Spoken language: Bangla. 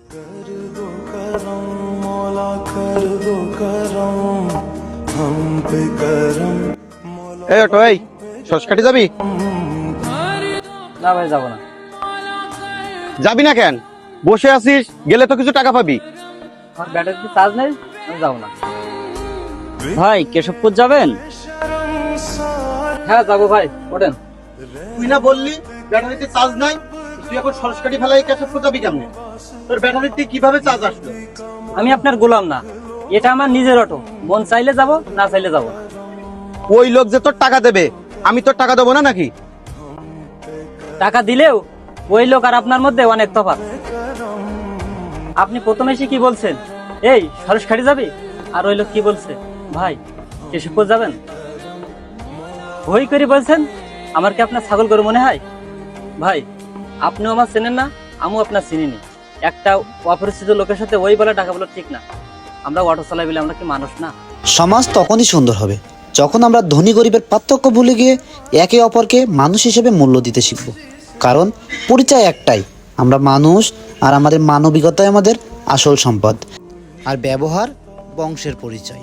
এই অটো, এই সরষকাটি যাবি? না ভাই, যাবো না। যাবি না কেন? বসে আছিস, গেলে তো কিছু টাকা পাবি। আমার ব্যাটারিতে চার্জ নেই, আমি যাবো না। ভাই কেশবপুর যাবেন? হ্যাঁ যাবো ভাই, ওঠেন। তুই না বললি ব্যাটারিতে চার্জ নাই? তুই এখন সরষকাটি ফেলাই কেশবপুর যাবি কেমনে? তোর ব্যাটারিতে কিভাবে চার্জ আসলো? আমি আপনার গোলাম না, এটা আমার নিজের অটো। মন চাইলে যাব, না চাইলে যাব না। ওই লোক যে তোর টাকা দেবে, আমি তোর টাকা দেবো না নাকি? টাকা দিলেও ওই লোক আর আপনার মধ্যে অনেক তফাৎ। আপনি প্রথমে এসে কি বলছেন, এই সরষকাটি যাবি, আর ওই লোক কি বলছে, ভাই কেশবপুর যাবেন। ভয় করে বলছেন, আমার কি আপনার ছাগল গরু মনে হয়? ভাই আপনিও আমার চেনেন না, আমিও আপনার চিনিনি। একটা অপরিচিত লোকের সাথে ওই বলে টাকা বলা ঠিক না। আমরা অটো চালাই বলে আমরা কি মানুষ না? সমাজ তখনই সুন্দর হবে যখন আমরা ধনী গরিবের পার্থক্য ভুলে গিয়ে একে অপরকে মানুষ হিসেবে মূল্য দিতে শিখব। কারণ পরিচয় একটাই, আমরা মানুষ, আর আমাদের মানবিকতাই আমাদের আসল সম্পদ, আর ব্যবহার বংশের পরিচয়।